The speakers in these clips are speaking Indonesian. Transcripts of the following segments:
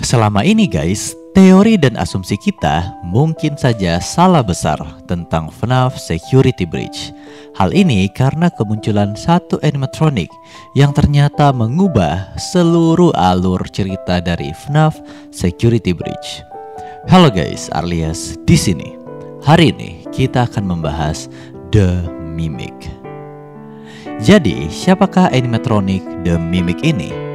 Selama ini guys, teori dan asumsi kita mungkin saja salah besar tentang FNAF Security Breach. Hal ini karena kemunculan satu animatronic yang ternyata mengubah seluruh alur cerita dari FNAF Security Breach. Halo guys, Arlias di sini. Hari ini kita akan membahas The Mimic. Jadi, siapakah animatronic The Mimic ini?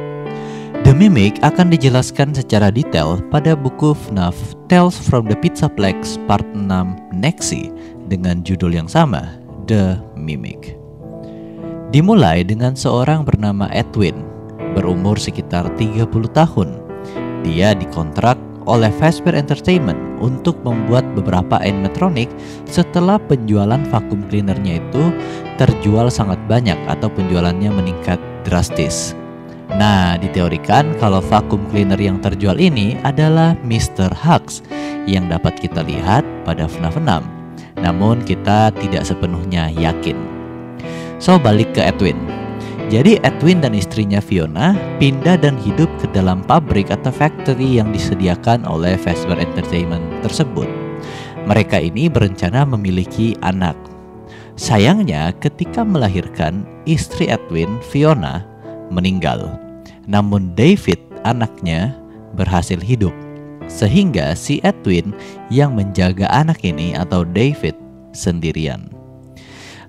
The Mimic akan dijelaskan secara detail pada buku FNAF Tales from the Pizzaplex Part 6 Nexi dengan judul yang sama, The Mimic. Dimulai dengan seorang bernama Edwin, berumur sekitar 30 tahun. Dia dikontrak oleh Fazbear Entertainment untuk membuat beberapa animatronic setelah penjualan vacuum cleanernya itu terjual sangat banyak atau penjualannya meningkat drastis. Nah, diteorikan kalau vacuum cleaner yang terjual ini adalah Mr. Hugs yang dapat kita lihat pada FNAF 6. Namun kita tidak sepenuhnya yakin. So, balik ke Edwin. Jadi Edwin dan istrinya Fiona pindah dan hidup ke dalam pabrik atau factory yang disediakan oleh Fazbear Entertainment tersebut. Mereka ini berencana memiliki anak. Sayangnya ketika melahirkan, istri Edwin, Fiona, meninggal. Namun David, anaknya, berhasil hidup. Sehingga si Edwin yang menjaga anak ini atau David sendirian.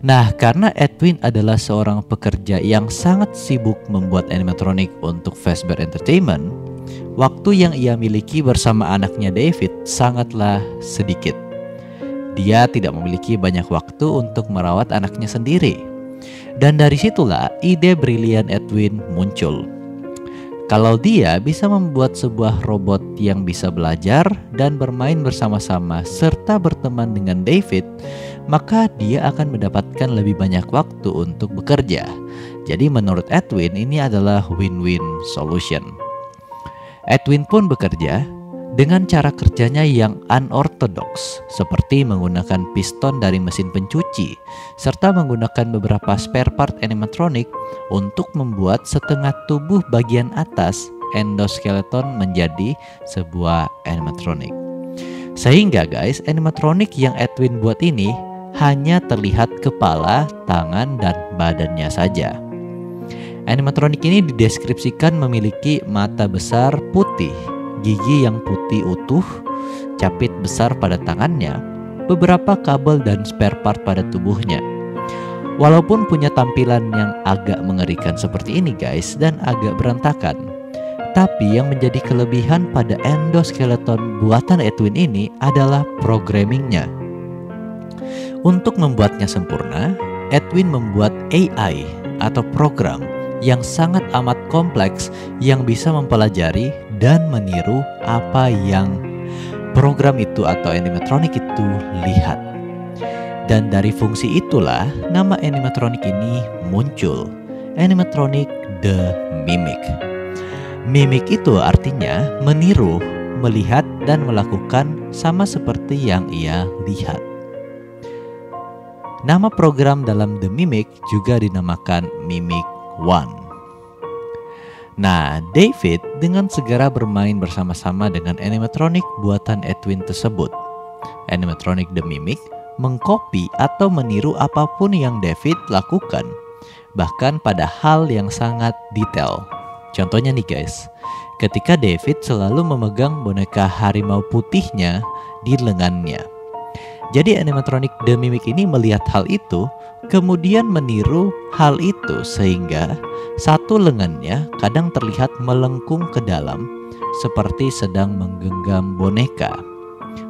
Nah, karena Edwin adalah seorang pekerja yang sangat sibuk membuat animatronic untuk Fazbear Entertainment, waktu yang ia miliki bersama anaknya David sangatlah sedikit. Dia tidak memiliki banyak waktu untuk merawat anaknya sendiri. Dan dari situlah ide brilian Edwin muncul. Kalau dia bisa membuat sebuah robot yang bisa belajar dan bermain bersama-sama serta berteman dengan David, maka dia akan mendapatkan lebih banyak waktu untuk bekerja. Jadi menurut Edwin ini adalah win-win solution. Edwin pun bekerja dengan cara kerjanya yang unorthodox, seperti menggunakan piston dari mesin pencuci, serta menggunakan beberapa spare part animatronic untuk membuat setengah tubuh bagian atas endoskeleton menjadi sebuah animatronic. Sehingga guys, animatronic yang Edwin buat ini hanya terlihat kepala, tangan, dan badannya saja. Animatronic ini dideskripsikan memiliki mata besar putih, gigi yang putih utuh, capit besar pada tangannya, beberapa kabel dan spare part pada tubuhnya. Walaupun punya tampilan yang agak mengerikan seperti ini guys dan agak berantakan, tapi yang menjadi kelebihan pada endoskeleton buatan Edwin ini adalah programmingnya. Untuk membuatnya sempurna, Edwin membuat AI atau program yang sangat amat kompleks yang bisa mempelajari dan meniru apa yang program itu atau animatronic itu lihat. Dan dari fungsi itulah nama animatronic ini muncul, animatronic The Mimic. Mimic itu artinya meniru, melihat, dan melakukan sama seperti yang ia lihat. Nama program dalam The Mimic juga dinamakan Mimic One. Nah, David dengan segera bermain bersama-sama dengan animatronic buatan Edwin tersebut. Animatronic The Mimic mengkopi atau meniru apapun yang David lakukan, bahkan pada hal yang sangat detail. Contohnya nih guys, ketika David selalu memegang boneka harimau putihnya di lengannya. Jadi animatronic The Mimic ini melihat hal itu, kemudian meniru hal itu sehingga satu lengannya kadang terlihat melengkung ke dalam seperti sedang menggenggam boneka.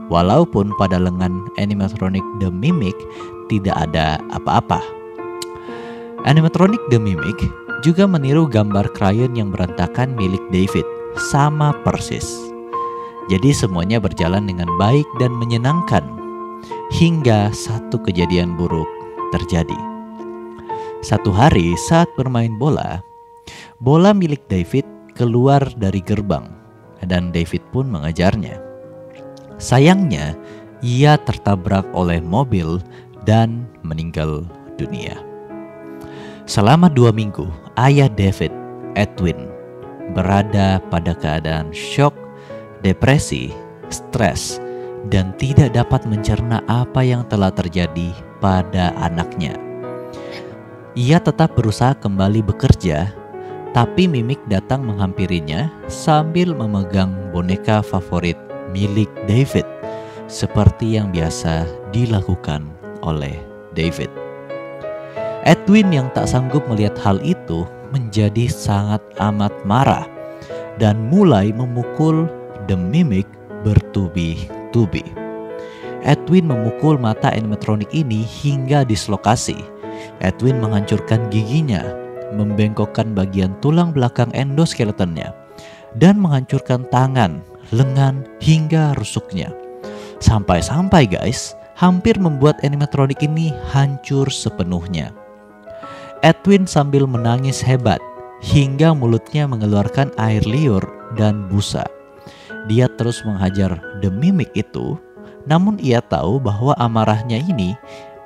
Walaupun pada lengan animatronic The Mimic tidak ada apa-apa. Animatronic The Mimic juga meniru gambar krayon yang berantakan milik David, sama persis. Jadi semuanya berjalan dengan baik dan menyenangkan. Hingga satu kejadian buruk terjadi. Satu hari saat bermain bola, bola milik David keluar dari gerbang dan David pun mengejarnya. Sayangnya, ia tertabrak oleh mobil dan meninggal dunia. Selama 2 minggu, ayah David, Edwin, berada pada keadaan shock depresi, stres, dan tidak dapat mencerna apa yang telah terjadi pada anaknya. Ia tetap berusaha kembali bekerja, tapi Mimic datang menghampirinya sambil memegang boneka favorit milik David, seperti yang biasa dilakukan oleh David. Edwin yang tak sanggup melihat hal itu menjadi sangat amat marah dan mulai memukul The Mimic bertubi-tubi. Edwin memukul mata animatronik ini hingga dislokasi. Edwin menghancurkan giginya, membengkokkan bagian tulang belakang endoskeletonnya, dan menghancurkan tangan, lengan, hingga rusuknya. Sampai-sampai guys, hampir membuat animatronik ini hancur sepenuhnya. Edwin sambil menangis hebat, hingga mulutnya mengeluarkan air liur dan busa. Dia terus menghajar The Mimic itu, namun ia tahu bahwa amarahnya ini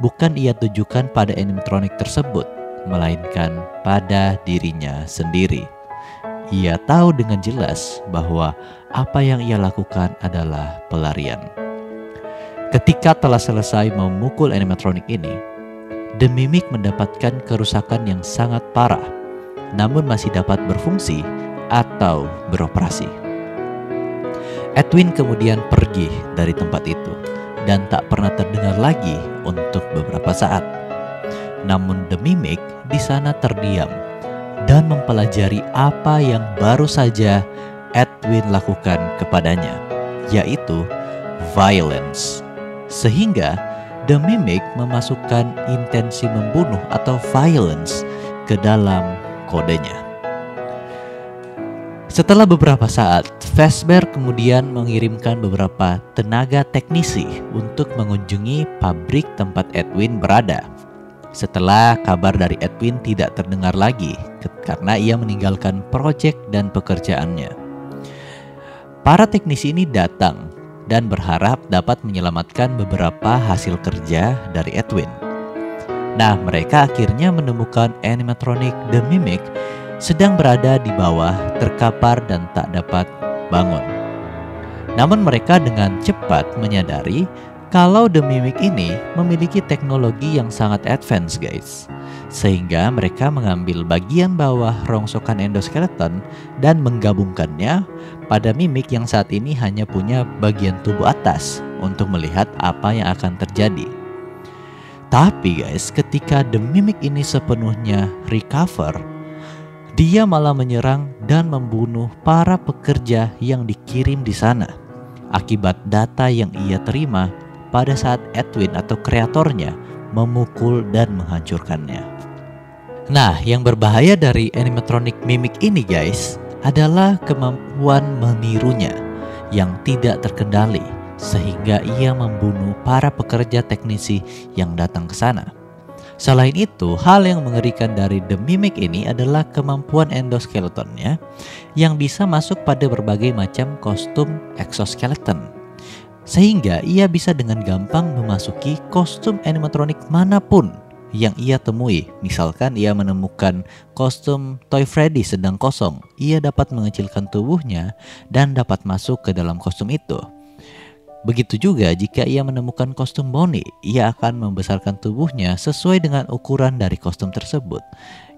bukan ia tujukan pada animatronik tersebut, melainkan pada dirinya sendiri. Ia tahu dengan jelas bahwa apa yang ia lakukan adalah pelarian. Ketika telah selesai memukul animatronik ini, The Mimic mendapatkan kerusakan yang sangat parah, namun masih dapat berfungsi atau beroperasi. Edwin kemudian pergi dari tempat itu dan tak pernah terdengar lagi untuk beberapa saat. Namun The Mimic di sana terdiam dan mempelajari apa yang baru saja Edwin lakukan kepadanya, yaitu violence. Sehingga The Mimic memasukkan intensi membunuh atau violence ke dalam kodenya. Setelah beberapa saat, Fazbear kemudian mengirimkan beberapa tenaga teknisi untuk mengunjungi pabrik tempat Edwin berada. Setelah kabar dari Edwin tidak terdengar lagi karena ia meninggalkan proyek dan pekerjaannya. Para teknisi ini datang dan berharap dapat menyelamatkan beberapa hasil kerja dari Edwin. Nah, mereka akhirnya menemukan animatronik The Mimic sedang berada di bawah, terkapar dan tak dapat bangun. Namun mereka dengan cepat menyadari kalau The Mimic ini memiliki teknologi yang sangat advance guys. Sehingga mereka mengambil bagian bawah rongsokan endoskeleton dan menggabungkannya pada Mimic yang saat ini hanya punya bagian tubuh atas untuk melihat apa yang akan terjadi. Tapi guys, ketika The Mimic ini sepenuhnya recover, dia malah menyerang dan membunuh para pekerja yang dikirim di sana akibat data yang ia terima pada saat Edwin atau kreatornya memukul dan menghancurkannya. Nah, yang berbahaya dari animatronic Mimic ini guys adalah kemampuan menirunya yang tidak terkendali sehingga ia membunuh para pekerja teknisi yang datang ke sana. Selain itu, hal yang mengerikan dari The Mimic ini adalah kemampuan endoskeletonnya yang bisa masuk pada berbagai macam kostum exoskeleton. Sehingga ia bisa dengan gampang memasuki kostum animatronik manapun yang ia temui. Misalkan ia menemukan kostum Toy Freddy sedang kosong, ia dapat mengecilkan tubuhnya dan dapat masuk ke dalam kostum itu. Begitu juga jika ia menemukan kostum Bonnie, ia akan membesarkan tubuhnya sesuai dengan ukuran dari kostum tersebut.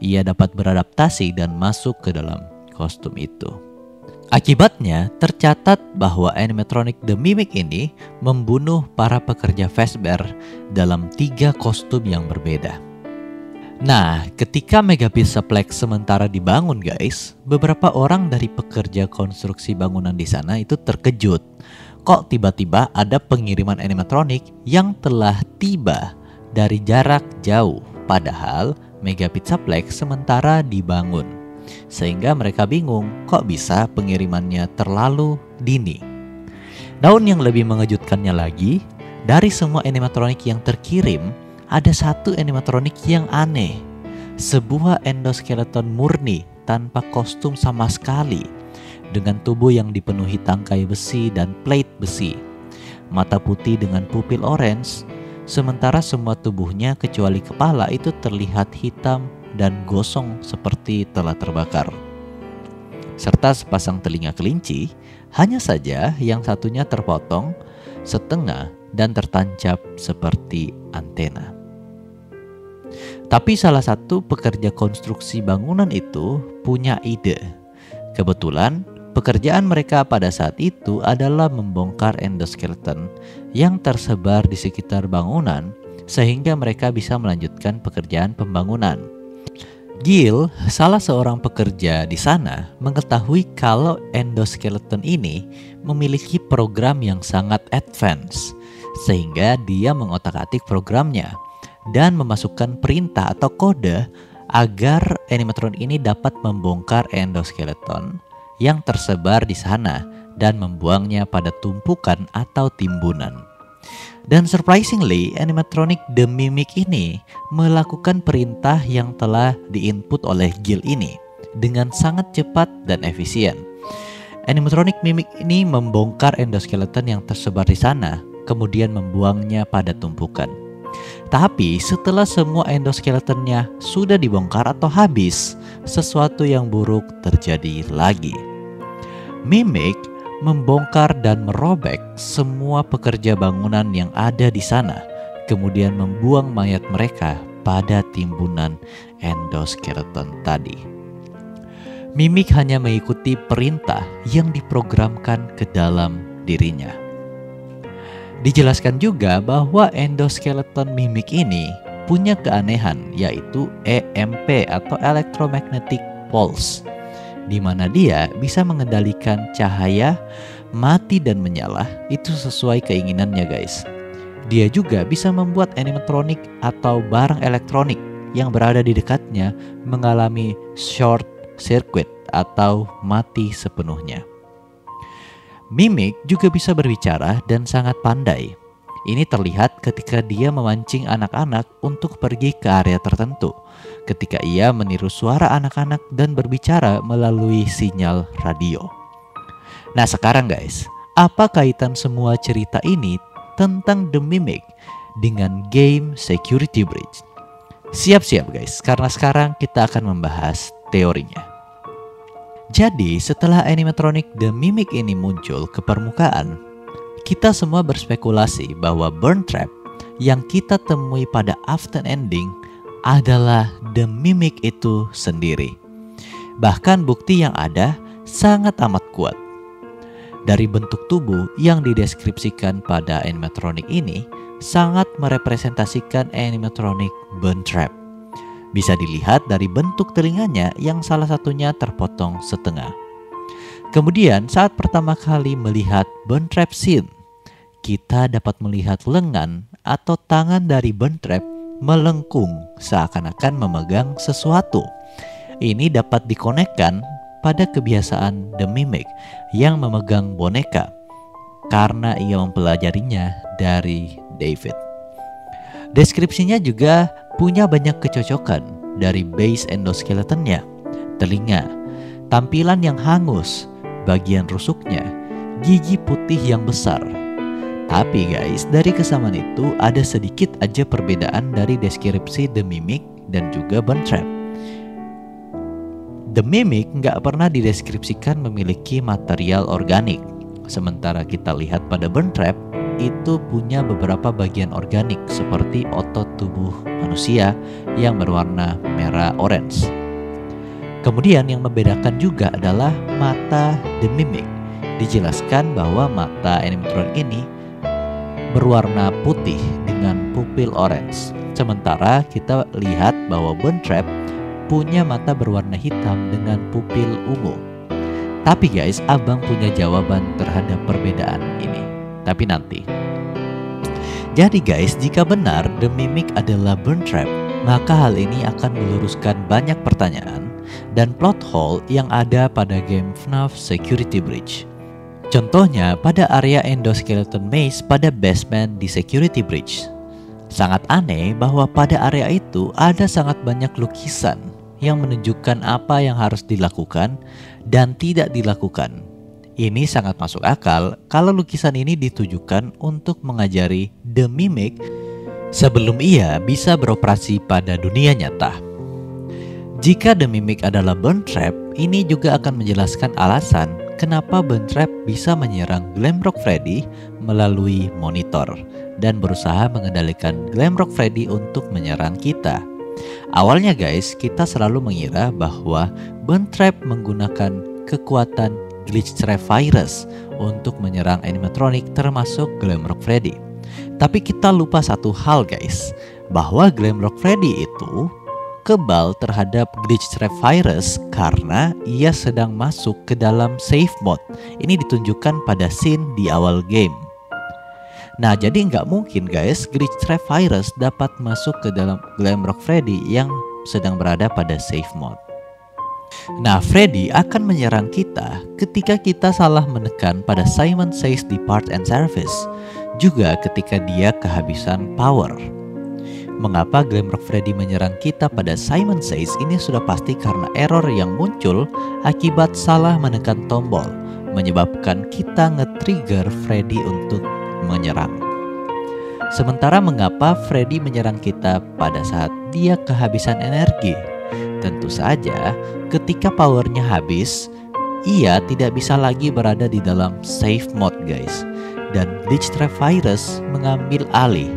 Ia dapat beradaptasi dan masuk ke dalam kostum itu. Akibatnya, tercatat bahwa animatronic The Mimic ini membunuh para pekerja Fazbear dalam 3 kostum yang berbeda. Nah, ketika Megabit Suplex sementara dibangun guys, beberapa orang dari pekerja konstruksi bangunan di sana itu terkejut. Kok tiba-tiba ada pengiriman animatronik yang telah tiba dari jarak jauh, padahal Megabit Suplex sementara dibangun. Sehingga mereka bingung kok bisa pengirimannya terlalu dini. Namun yang lebih mengejutkannya lagi, dari semua animatronik yang terkirim, ada satu animatronik yang aneh. Sebuah endoskeleton murni tanpa kostum sama sekali, dengan tubuh yang dipenuhi tangkai besi dan plate besi, mata putih dengan pupil orange, sementara semua tubuhnya kecuali kepala itu terlihat hitam dan gosong seperti telah terbakar. Serta sepasang telinga kelinci Hanya saja yang satunya terpotong setengah dan tertancap seperti antena. Tapi salah satu pekerja konstruksi bangunan itu punya ide. Kebetulan pekerjaan mereka pada saat itu adalah membongkar endoskeleton yang tersebar di sekitar bangunan sehingga mereka bisa melanjutkan pekerjaan pembangunan. Gil, salah seorang pekerja di sana, mengetahui kalau endoskeleton ini memiliki program yang sangat advance, sehingga dia mengotak-atik programnya dan memasukkan perintah atau kode agar animatron ini dapat membongkar endoskeleton yang tersebar di sana dan membuangnya pada tumpukan atau timbunan. Dan surprisingly, animatronic The Mimic ini melakukan perintah yang telah diinput oleh Gil ini dengan sangat cepat dan efisien. Animatronic Mimic ini membongkar endoskeleton yang tersebar di sana, kemudian membuangnya pada tumpukan. Tapi setelah semua endoskeletonnya sudah dibongkar atau habis, sesuatu yang buruk terjadi lagi. Mimic membongkar dan merobek semua pekerja bangunan yang ada di sana, kemudian membuang mayat mereka pada timbunan endoskeleton tadi. Mimic hanya mengikuti perintah yang diprogramkan ke dalam dirinya. Dijelaskan juga bahwa endoskeleton Mimic ini punya keanehan, yaitu EMP atau Electromagnetic Pulse, di mana dia bisa mengendalikan cahaya, mati dan menyala itu sesuai keinginannya guys. Dia juga bisa membuat animatronik atau barang elektronik yang berada di dekatnya mengalami short circuit atau mati sepenuhnya. Mimic juga bisa berbicara dan sangat pandai. Ini terlihat ketika dia memancing anak-anak untuk pergi ke area tertentu, ketika ia meniru suara anak-anak dan berbicara melalui sinyal radio. Nah sekarang guys, apa kaitan semua cerita ini tentang The Mimic dengan game Security Breach? Siap-siap guys, karena sekarang kita akan membahas teorinya. Jadi setelah animatronic The Mimic ini muncul ke permukaan, kita semua berspekulasi bahwa Burn Trap yang kita temui pada after ending adalah The Mimic itu sendiri. Bahkan bukti yang ada sangat amat kuat. Dari bentuk tubuh yang dideskripsikan pada animatronic ini sangat merepresentasikan animatronic Burn Trap. Bisa dilihat dari bentuk telinganya yang salah satunya terpotong setengah. Kemudian saat pertama kali melihat Burn Trap scene, kita dapat melihat lengan atau tangan dari Burn Trap melengkung seakan-akan memegang sesuatu. Ini dapat dikonekkan pada kebiasaan The Mimic yang memegang boneka karena ia mempelajarinya dari David. Deskripsinya juga punya banyak kecocokan dari base endoskeletonnya, telinga, tampilan yang hangus, bagian rusuknya, gigi putih yang besar. Tapi guys, dari kesamaan itu ada sedikit aja perbedaan dari deskripsi The Mimic dan juga Burn Trap. The Mimic nggak pernah dideskripsikan memiliki material organik, sementara kita lihat pada Burn Trap itu punya beberapa bagian organik seperti otot tubuh manusia yang berwarna merah orange. Kemudian yang membedakan juga adalah mata The Mimic. Dijelaskan bahwa mata animatronic ini berwarna putih dengan pupil orange. Sementara kita lihat bahwa Burn Trap punya mata berwarna hitam dengan pupil ungu. Tapi guys, abang punya jawaban terhadap perbedaan ini. Tapi nanti. Jadi guys, jika benar The Mimic adalah Burn Trap, maka hal ini akan meluruskan banyak pertanyaan dan plot hole yang ada pada game FNAF Security Breach. Contohnya pada area endoskeleton maze pada basement di Security Breach. Sangat aneh bahwa pada area itu ada sangat banyak lukisan yang menunjukkan apa yang harus dilakukan dan tidak dilakukan. Ini sangat masuk akal kalau lukisan ini ditujukan untuk mengajari The Mimic sebelum ia bisa beroperasi pada dunia nyata. Jika The Mimic adalah Burn Trap, ini juga akan menjelaskan alasan kenapa Buntrap bisa menyerang Glamrock Freddy melalui monitor dan berusaha mengendalikan Glamrock Freddy untuk menyerang kita. Awalnya guys, kita selalu mengira bahwa Buntrap menggunakan kekuatan Glitch Trap Virus untuk menyerang animatronic termasuk Glamrock Freddy. Tapi kita lupa satu hal guys, bahwa Glamrock Freddy itu kebal terhadap Glitch Trap Virus karena ia sedang masuk ke dalam safe mode. Ini ditunjukkan pada scene di awal game. Nah, jadi nggak mungkin guys Glitch Trap Virus dapat masuk ke dalam Glamrock Freddy yang sedang berada pada safe mode. Nah, Freddy akan menyerang kita ketika kita salah menekan pada Simon Says Depart and Service, juga ketika dia kehabisan power. Mengapa Glamrock Freddy menyerang kita pada Simon Says ini sudah pasti karena error yang muncul akibat salah menekan tombol, menyebabkan kita nge-trigger Freddy untuk menyerang. Sementara mengapa Freddy menyerang kita pada saat dia kehabisan energi? Tentu saja ketika powernya habis, ia tidak bisa lagi berada di dalam safe mode guys. Dan Glitch Trap Virus mengambil alih,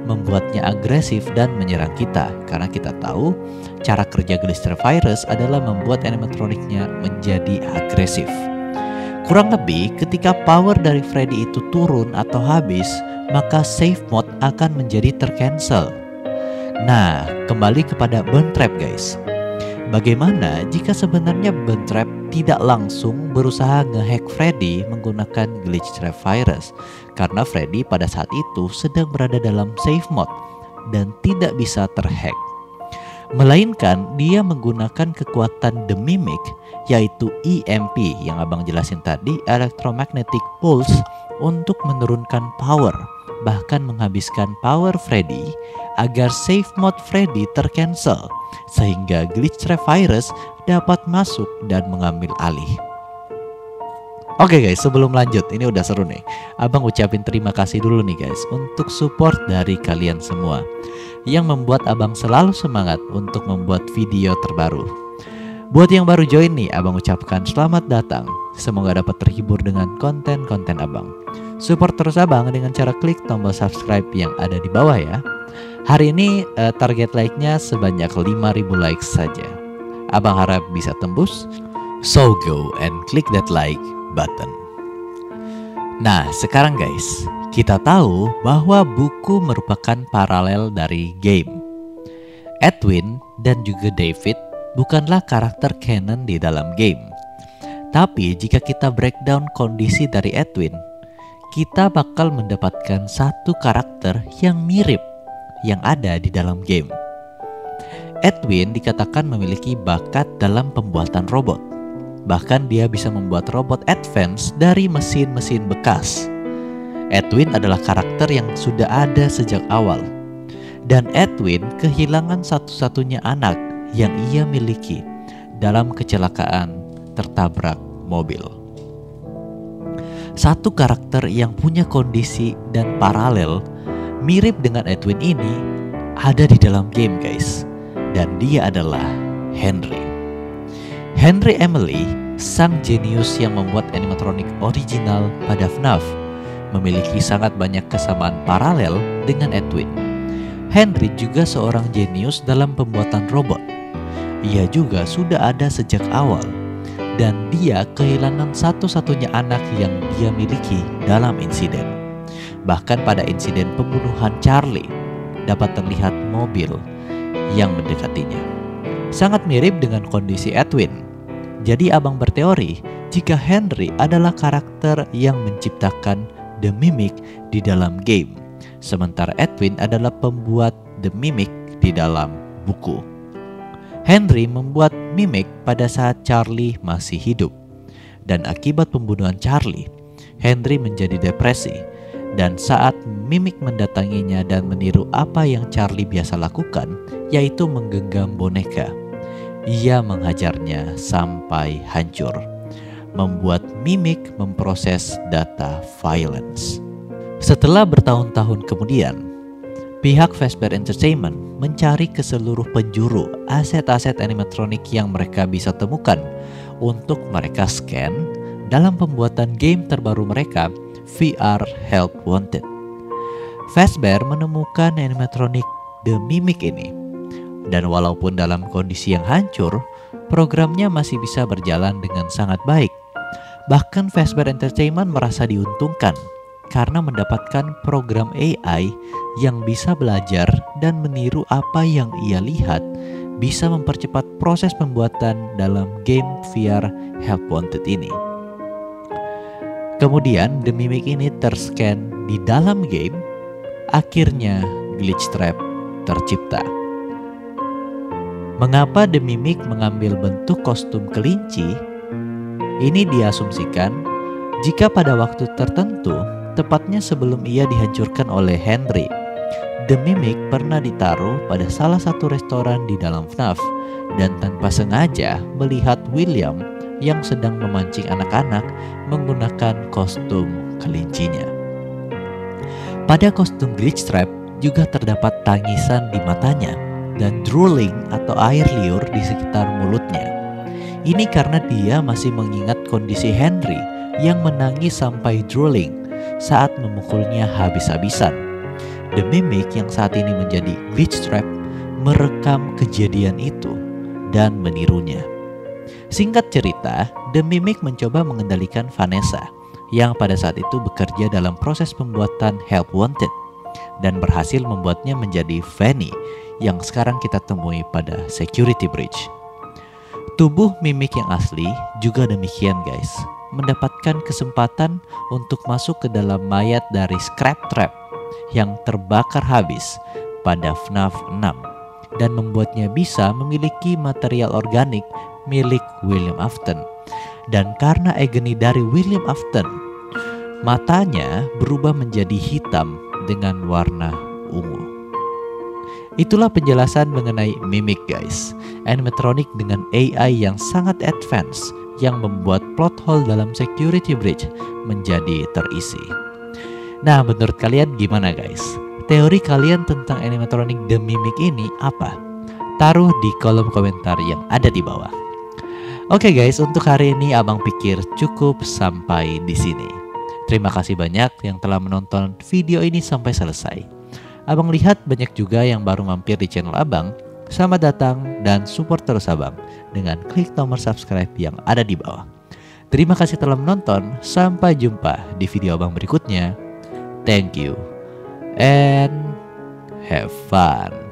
membuatnya agresif dan menyerang kita. Karena kita tahu cara kerja Glitch Trap Virus adalah membuat animatroniknya menjadi agresif. Kurang lebih ketika power dari Freddy itu turun atau habis, maka safe mode akan menjadi tercancel. Nah, kembali kepada Buntrap guys. Bagaimana jika sebenarnya Buntrap tidak langsung berusaha ngehack Freddy menggunakan Glitch Trap Virus? Karena Freddy pada saat itu sedang berada dalam safe mode dan tidak bisa terhack. Melainkan dia menggunakan kekuatan The Mimic, yaitu EMP yang abang jelasin tadi, Electromagnetic Pulse, untuk menurunkan power, bahkan menghabiskan power Freddy agar safe mode Freddy tercancel, sehingga Glitch Trap Virus dapat masuk dan mengambil alih. Oke guys, sebelum lanjut, ini udah seru nih. Abang ucapin terima kasih dulu nih guys untuk support dari kalian semua yang membuat abang selalu semangat untuk membuat video terbaru. Buat yang baru join nih, abang ucapkan selamat datang. Semoga dapat terhibur dengan konten-konten abang. Support terus abang dengan cara klik tombol subscribe yang ada di bawah ya. Hari ini target like-nya sebanyak 5.000 likes saja. Abang harap bisa tembus. So go and click that like button. Nah, sekarang guys, kita tahu bahwa buku merupakan paralel dari game. Edwin dan juga David bukanlah karakter canon di dalam game. Tapi jika kita breakdown kondisi dari Edwin, kita bakal mendapatkan satu karakter yang mirip yang ada di dalam game. Edwin dikatakan memiliki bakat dalam pembuatan robot. Bahkan dia bisa membuat robot advance dari mesin-mesin bekas. Edwin adalah karakter yang sudah ada sejak awal. Dan Edwin kehilangan satu-satunya anak yang ia miliki dalam kecelakaan tertabrak mobil. Satu karakter yang punya kondisi dan paralel mirip dengan Edwin ini ada di dalam game guys. Dan dia adalah Henry. Henry Emily, sang jenius yang membuat animatronik original pada FNAF, memiliki sangat banyak kesamaan paralel dengan Edwin. Henry juga seorang jenius dalam pembuatan robot. Ia juga sudah ada sejak awal, dan dia kehilangan satu-satunya anak yang dia miliki dalam insiden. Bahkan pada insiden pembunuhan Charlie, dapat terlihat mobil yang mendekatinya. Sangat mirip dengan kondisi Edwin. Jadi abang berteori jika Henry adalah karakter yang menciptakan The Mimic di dalam game, sementara Edwin adalah pembuat The Mimic di dalam buku. Henry membuat Mimic pada saat Charlie masih hidup, dan akibat pembunuhan Charlie, Henry menjadi depresi. Dan saat Mimic mendatanginya dan meniru apa yang Charlie biasa lakukan, yaitu menggenggam boneka, ia menghajarnya sampai hancur, membuat Mimic memproses data violence. Setelah bertahun-tahun kemudian, pihak Fazbear Entertainment mencari ke seluruh penjuru aset-aset animatronik yang mereka bisa temukan untuk mereka scan dalam pembuatan game terbaru mereka, VR Help Wanted. Fazbear menemukan animatronik The Mimic ini, dan walaupun dalam kondisi yang hancur, programnya masih bisa berjalan dengan sangat baik. Bahkan Fazbear Entertainment merasa diuntungkan karena mendapatkan program AI yang bisa belajar dan meniru apa yang ia lihat, bisa mempercepat proses pembuatan dalam game VR Help Wanted ini. Kemudian The Mimic ini terscan di dalam game, akhirnya glitch trap tercipta. Mengapa The Mimic mengambil bentuk kostum kelinci? Ini diasumsikan jika pada waktu tertentu, tepatnya sebelum ia dihancurkan oleh Henry, The Mimic pernah ditaruh pada salah satu restoran di dalam FNAF dan tanpa sengaja melihat William yang sedang memancing anak-anak menggunakan kostum kelincinya. Pada kostum glitch trap juga terdapat tangisan di matanya dan drooling atau air liur di sekitar mulutnya. Ini karena dia masih mengingat kondisi Henry yang menangis sampai drooling saat memukulnya habis-habisan. The Mimic yang saat ini menjadi glitch trap merekam kejadian itu dan menirunya. Singkat cerita, The Mimic mencoba mengendalikan Vanessa yang pada saat itu bekerja dalam proses pembuatan Help Wanted dan berhasil membuatnya menjadi Fanny yang sekarang kita temui pada Security Breach. Tubuh Mimic yang asli juga demikian guys, mendapatkan kesempatan untuk masuk ke dalam mayat dari Scrap Trap yang terbakar habis pada FNAF 6 dan membuatnya bisa memiliki material organik milik William Afton. Dan karena agony dari William Afton, matanya berubah menjadi hitam dengan warna ungu. Itulah penjelasan mengenai Mimic guys, animatronic dengan AI yang sangat advance yang membuat plot hole dalam Security Breach menjadi terisi. Nah, menurut kalian gimana guys? Teori kalian tentang animatronic The Mimic ini apa? Taruh di kolom komentar yang ada di bawah. Oke guys, untuk hari ini Abang pikir cukup sampai di sini. Terima kasih banyak yang telah menonton video ini sampai selesai. Abang lihat banyak juga yang baru mampir di channel Abang. Selamat datang dan support terus Abang dengan klik tombol subscribe yang ada di bawah. Terima kasih telah menonton. Sampai jumpa di video Abang berikutnya. Thank you and have fun.